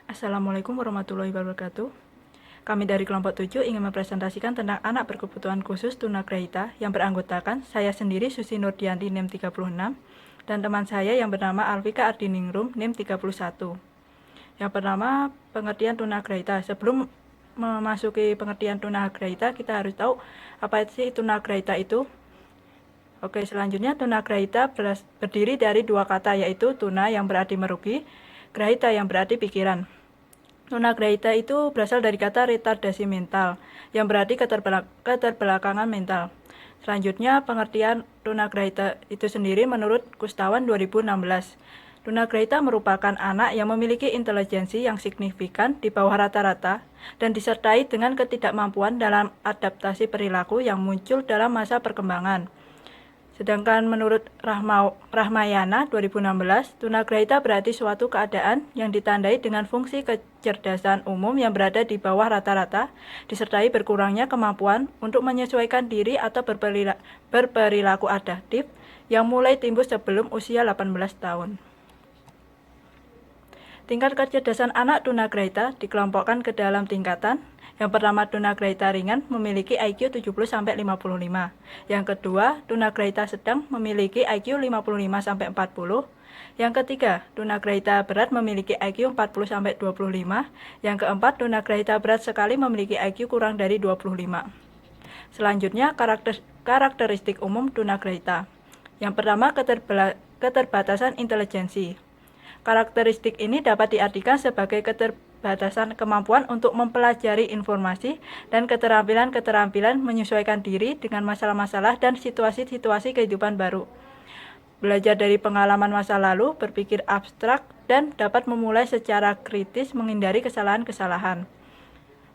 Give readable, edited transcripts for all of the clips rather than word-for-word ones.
Assalamualaikum warahmatullahi wabarakatuh. Kami dari kelompok 7 ingin mempresentasikan tentang anak berkebutuhan khusus tunagrahita yang beranggotakan saya sendiri Susi Nurdianti NIM 36 dan teman saya yang bernama Alvika Ardiningrum NIM 31. Yang pertama, pengertian tunagrahita. Sebelum memasuki pengertian tunagrahita, kita harus tahu apa sih tunagrahita itu. Oke, selanjutnya tunagrahita berdiri dari dua kata, yaitu tuna yang berarti merugi, grahita yang berarti pikiran. Tunagrahita itu berasal dari kata retardasi mental, yang berarti keterbelakangan mental. Selanjutnya, pengertian tunagrahita itu sendiri menurut Kustawan 2016. Tunagrahita merupakan anak yang memiliki intelijensi yang signifikan di bawah rata-rata dan disertai dengan ketidakmampuan dalam adaptasi perilaku yang muncul dalam masa perkembangan. Sedangkan menurut Rahmayana 2016, tunagrahita berarti suatu keadaan yang ditandai dengan fungsi kecerdasan umum yang berada di bawah rata-rata, disertai berkurangnya kemampuan untuk menyesuaikan diri atau berperilaku adaptif yang mulai timbul sebelum usia 18 tahun. Tingkat kecerdasan anak tunagrahita dikelompokkan ke dalam tingkatan. Yang pertama, tunagrahita ringan memiliki IQ 70-55. Yang kedua, tunagrahita sedang memiliki IQ 55-40. Yang ketiga, tunagrahita berat memiliki IQ 40-25. Yang keempat, tunagrahita berat sekali memiliki IQ kurang dari 25. Selanjutnya, karakteristik umum tunagrahita. Yang pertama, keterbatasan intelijensi. Karakteristik ini dapat diartikan sebagai keterbatasan kemampuan untuk mempelajari informasi dan keterampilan-keterampilan menyesuaikan diri dengan masalah-masalah dan situasi-situasi kehidupan baru. Belajar dari pengalaman masa lalu, berpikir abstrak, dan dapat memulai secara kritis menghindari kesalahan-kesalahan.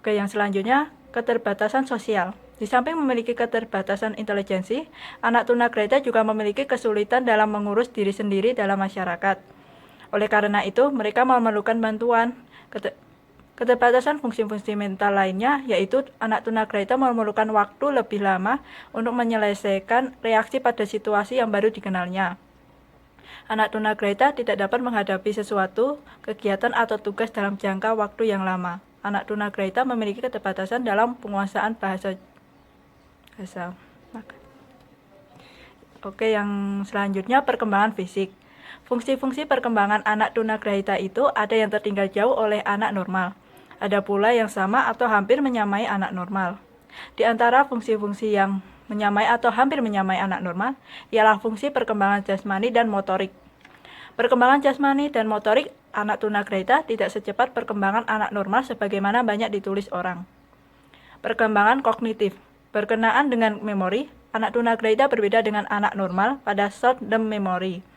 Oke, yang selanjutnya, keterbatasan sosial. Di samping memiliki keterbatasan intelijensi, anak tunagrahita juga memiliki kesulitan dalam mengurus diri sendiri dalam masyarakat. Oleh karena itu, mereka memerlukan bantuan. Keterbatasan fungsi-fungsi mental lainnya, yaitu anak tunagrahita memerlukan waktu lebih lama untuk menyelesaikan reaksi pada situasi yang baru dikenalnya. Anak tunagrahita tidak dapat menghadapi sesuatu, kegiatan atau tugas dalam jangka waktu yang lama. Anak tunagrahita memiliki keterbatasan dalam penguasaan bahasa. Oke, yang selanjutnya perkembangan fisik. Fungsi-fungsi perkembangan anak tunagrahita itu ada yang tertinggal jauh oleh anak normal. Ada pula yang sama atau hampir menyamai anak normal. Di antara fungsi-fungsi yang menyamai atau hampir menyamai anak normal ialah fungsi perkembangan jasmani dan motorik. Perkembangan jasmani dan motorik anak tunagrahita tidak secepat perkembangan anak normal sebagaimana banyak ditulis orang. Perkembangan kognitif. Berkenaan dengan memori, anak tunagrahita berbeda dengan anak normal pada short-term memory.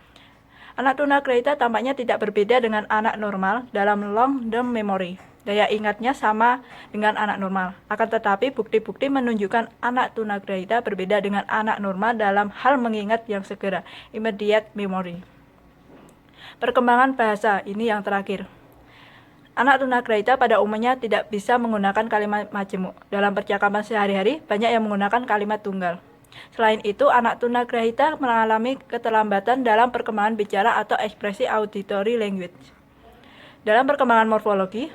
Anak tunagrahita tampaknya tidak berbeda dengan anak normal dalam long-term memory. Daya ingatnya sama dengan anak normal. Akan tetapi bukti-bukti menunjukkan anak tunagrahita berbeda dengan anak normal dalam hal mengingat yang segera, immediate memory. Perkembangan bahasa, ini yang terakhir. Anak tunagrahita pada umumnya tidak bisa menggunakan kalimat majemuk. Dalam percakapan sehari-hari, banyak yang menggunakan kalimat tunggal. Selain itu, anak tunagrahita mengalami keterlambatan dalam perkembangan bicara atau ekspresi auditory language. Dalam perkembangan morfologi,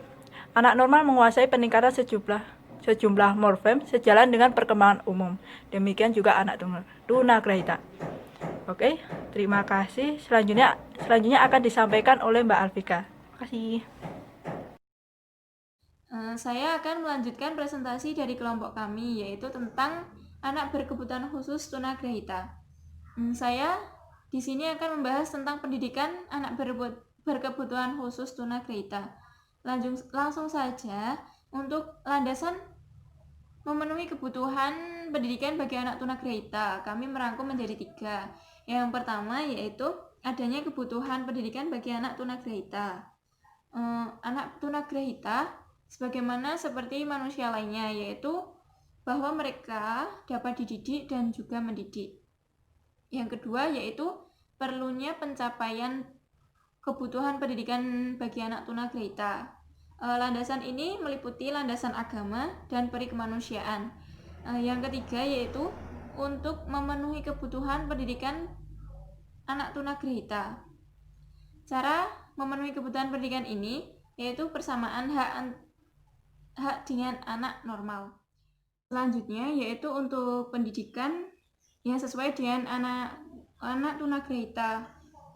anak normal menguasai peningkatan sejumlah morfem sejalan dengan perkembangan umum. Demikian juga anak tunagrahita. Oke, terima kasih. Selanjutnya akan disampaikan oleh Mbak Alvika. Terima kasih. Saya akan melanjutkan presentasi dari kelompok kami, yaitu tentang anak berkebutuhan khusus tunagrahita. Saya di sini akan membahas tentang pendidikan anak berkebutuhan khusus tunagrahita. Langsung saja, untuk landasan memenuhi kebutuhan pendidikan bagi anak tunagrahita, kami merangkum menjadi 3. Yang pertama yaitu adanya kebutuhan pendidikan bagi anak tunagrahita. Anak tunagrahita sebagaimana seperti manusia lainnya, yaitu bahwa mereka dapat dididik dan juga mendidik. Yang kedua yaitu perlunya pencapaian kebutuhan pendidikan bagi anak tunagrahita. Landasan ini meliputi landasan agama dan peri kemanusiaan. Yang ketiga yaitu untuk memenuhi kebutuhan pendidikan anak tunagrahita. Cara memenuhi kebutuhan pendidikan ini yaitu persamaan hak dengan anak normal. Selanjutnya yaitu untuk pendidikan yang sesuai dengan anak tunagrahita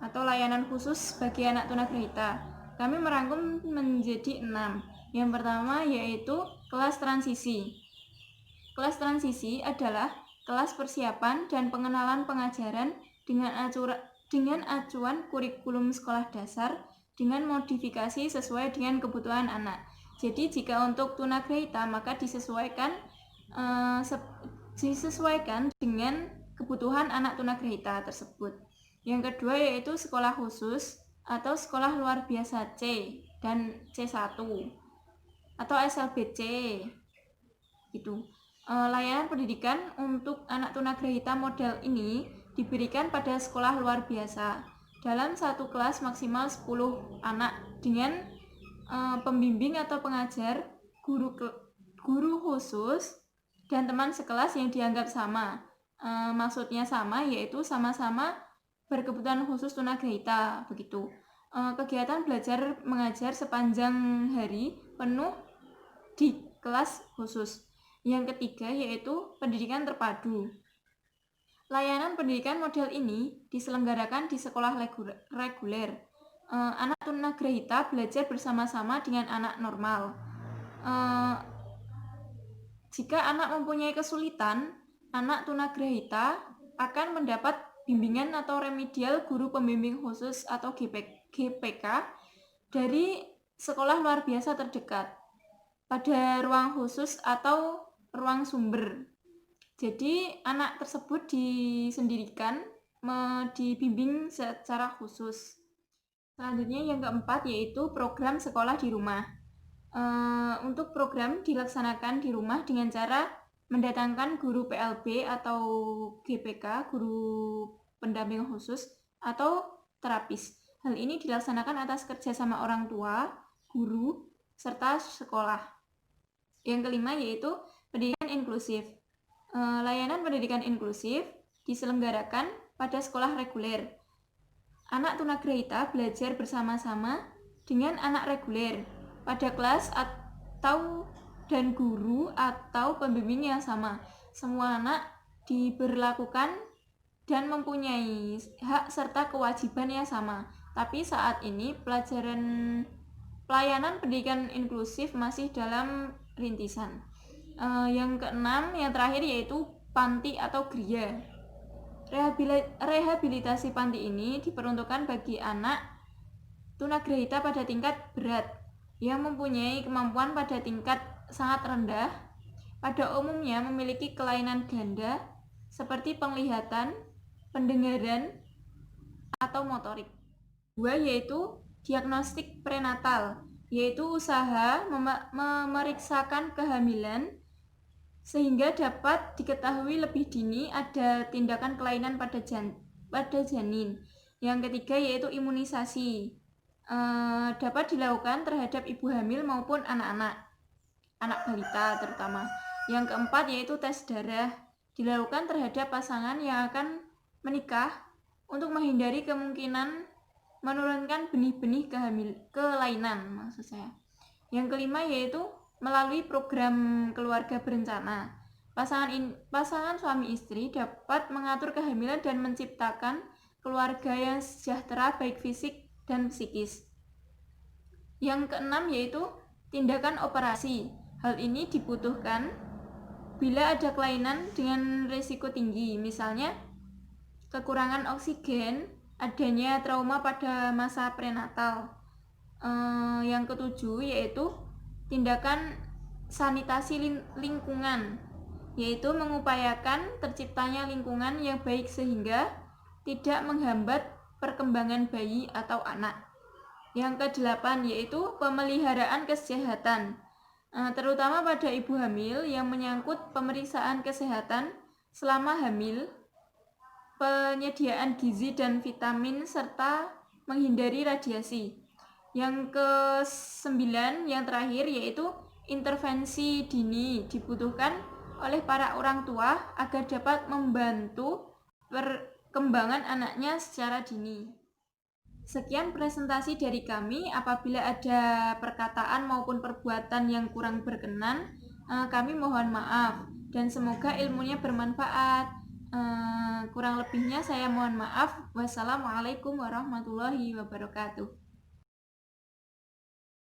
atau layanan khusus bagi anak tunagrahita. Kami merangkum menjadi 6. Yang pertama yaitu kelas transisi. Kelas transisi adalah kelas persiapan dan pengenalan pengajaran dengan acuan kurikulum sekolah dasar dengan modifikasi sesuai dengan kebutuhan anak. Jadi jika untuk tunagrahita maka disesuaikan dengan kebutuhan anak tunagrahita tersebut. Yang kedua yaitu sekolah khusus atau sekolah luar biasa C dan C1 atau SLBC gitu. Layanan pendidikan untuk anak tunagrahita model ini diberikan pada sekolah luar biasa dalam satu kelas maksimal 10 anak dengan pembimbing atau pengajar, guru khusus dan teman sekelas yang dianggap sama. Maksudnya sama yaitu sama-sama berkebutuhan khusus tunagrahita begitu. Kegiatan belajar mengajar sepanjang hari penuh di kelas khusus. Yang ketiga yaitu pendidikan terpadu. Layanan pendidikan model ini diselenggarakan di sekolah reguler. Anak tunagrahita belajar bersama-sama dengan anak normal. Jika anak mempunyai kesulitan, anak tunagrahita akan mendapat bimbingan atau remedial guru pembimbing khusus atau GPK dari sekolah luar biasa terdekat pada ruang khusus atau ruang sumber. Jadi anak tersebut disendirikan, dibimbing secara khusus. Selanjutnya yang keempat yaitu program sekolah di rumah. Untuk program dilaksanakan di rumah dengan cara mendatangkan guru PLB atau GPK, guru pendamping khusus atau terapis. Hal ini dilaksanakan atas kerjasama orang tua, guru, serta sekolah. Yang kelima yaitu pendidikan inklusif. Layanan pendidikan inklusif diselenggarakan pada sekolah reguler. Anak tunagrahita belajar bersama-sama dengan anak reguler pada kelas atau dan guru atau pembimbing yang sama. Semua anak diberlakukan dan mempunyai hak serta kewajiban yang sama. Tapi saat ini pelayanan pendidikan inklusif masih dalam rintisan. Yang keenam, yang terakhir yaitu panti atau gria. Rehabilitasi panti ini diperuntukkan bagi anak tunagrahita pada tingkat berat yang mempunyai kemampuan pada tingkat sangat rendah, pada umumnya memiliki kelainan ganda seperti penglihatan, pendengaran, atau motorik. Dua yaitu diagnostik prenatal, yaitu usaha memeriksakan kehamilan sehingga dapat diketahui lebih dini ada tindakan kelainan pada janin. Yang ketiga yaitu imunisasi, dapat dilakukan terhadap ibu hamil maupun anak balita terutama. Yang keempat yaitu tes darah, dilakukan terhadap pasangan yang akan menikah untuk menghindari kemungkinan menurunkan benih-benih kelainan maksud saya. Yang kelima yaitu melalui program keluarga berencana. Pasangan suami istri dapat mengatur kehamilan dan menciptakan keluarga yang sejahtera baik fisik dan psikis. Yang keenam yaitu tindakan operasi. Hal ini dibutuhkan bila ada kelainan dengan risiko tinggi, misalnya kekurangan oksigen, adanya trauma pada masa prenatal. Yang ketujuh yaitu tindakan sanitasi lingkungan, yaitu mengupayakan terciptanya lingkungan yang baik sehingga tidak menghambat perkembangan bayi atau anak. Yang kedelapan yaitu pemeliharaan kesehatan, terutama pada ibu hamil yang menyangkut pemeriksaan kesehatan selama hamil, penyediaan gizi dan vitamin, serta menghindari radiasi. Yang ke-9 yang terakhir yaitu intervensi dini, dibutuhkan oleh para orang tua agar dapat membantu perkembangan anaknya secara dini. Sekian presentasi dari kami. Apabila ada perkataan maupun perbuatan yang kurang berkenan, kami mohon maaf dan semoga ilmunya bermanfaat. Kurang lebihnya saya mohon maaf. Wassalamualaikum warahmatullahi wabarakatuh.